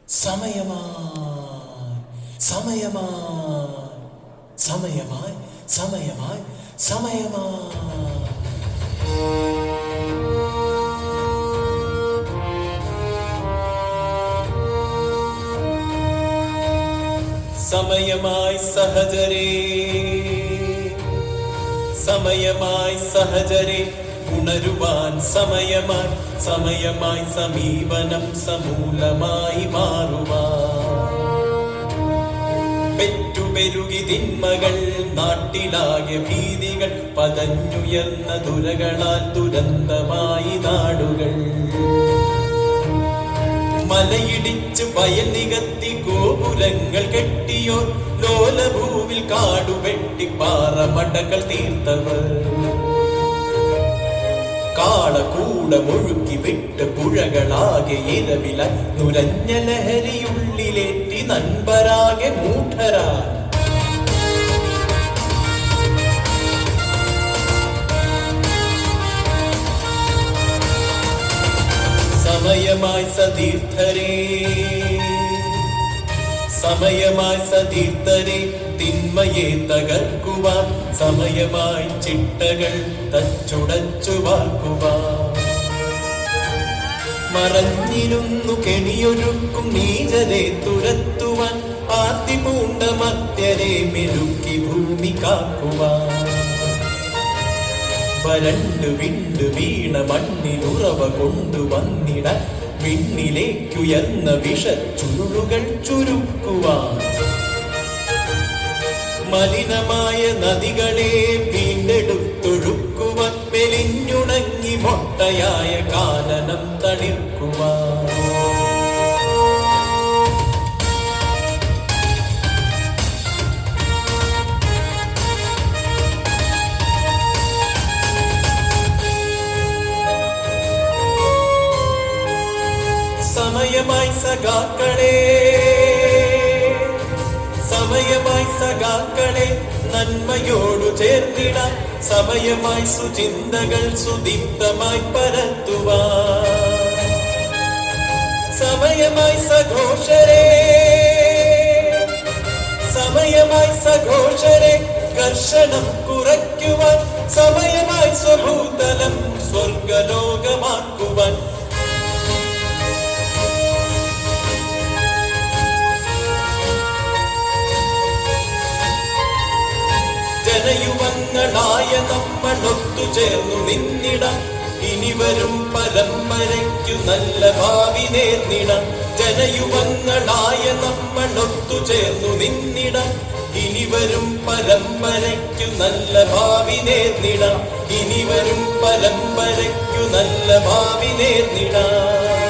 സമയമായി സമയമായി സമയമായി സമയമായി സമയമായി സമയമായി സഹജരേ സമയമായി സഹജരേ ഉണരുവാൻ സമയമായി സമയമായി സമീപനം സമൂലമായി മാറുവാൻ പെറ്റുപെരുകി തിന്മകൾ നാട്ടിലാകെ ഭീതികൾ പതഞ്ഞുയർന്ന ദുരകളാൽ ദുരന്തമായി നാടുകൾ മലയിടിച്ച് വയൽ നികത്തി ഗോപുരങ്ങൾ കെട്ടിയോർ ലോലഭൂവിൽ കാടുവെട്ടി പാറമടകൾ തീർത്തവർ കാളകൂടമൊഴുക്കി വിട്ട് പുഴകളാകെ ഇരവില നുരഞ്ഞ ലഹരിയുള്ളിലേറ്റി നൻപരാകെ മൂഢരാ സമയമായി സതീർത്ഥരേ സമയമായി സതീർത്ഥരേ തിന്മയെ തകർക്കുവാൻ സമയമായി ചിട്ടകൾ തച്ചുടച്ചു വാർക്കുവാൻ മറഞ്ഞിരുന്നു കെണിയൊരുക്കും നീചരെ തുരത്തുവാൻ ആർത്തി പൂണ്ട മർത്യരെ മെരുക്കി ഭൂമി കാക്കുവാൻ വരണ്ടു വിണ്ടു വീണ മണ്ണിലുറവ കൊണ്ടുവന്നിട വിണ്ണിലേക്കുയർന്ന വിഷച്ചുരുളുകൾ ചുരുക്കുവാൻ മലിനമായ നദികളെ വീണ്ടെടുത്തൊഴുക്കുവാൻ മെലിഞ്ഞുണങ്ങി മൊട്ടയായ കാനനം തളിർക്കുവാൻ സമയമായി സഖാക്കളെ സമയമായി സഖാക്കളെ നന്മയോടു ചേർത്തിടാൻ സമയമായി സുചിന്തകൾ സുദീപ്തമായി പരത്തുവാൻ സമയമായി സഘോഷരെ സമയമായി സഘോഷരെ കർഷണം കുറയ്ക്കുവാൻ സമയമായി സ്വഭൂതലം സ്വർഗലോകമാക്കുവാൻ ജനയുവങ്ങളായ നമ്മൾ ഒത്തുചേർന്നു നിന്നിടാം ഇനി വരും പരമ്പരയ്ക്കു നല്ല ഭാവി നേർന്നിടാം ജനയുവങ്ങളായ നമ്മൾ ഒത്തുചേർന്നു നിന്നിടാം ഇനി വരും പരമ്പരയ്ക്കു നല്ല ഭാവി നേർന്നിടാം ഇനി വരും പരമ്പരയ്ക്കു നല്ല ഭാവി നേർന്നിടാം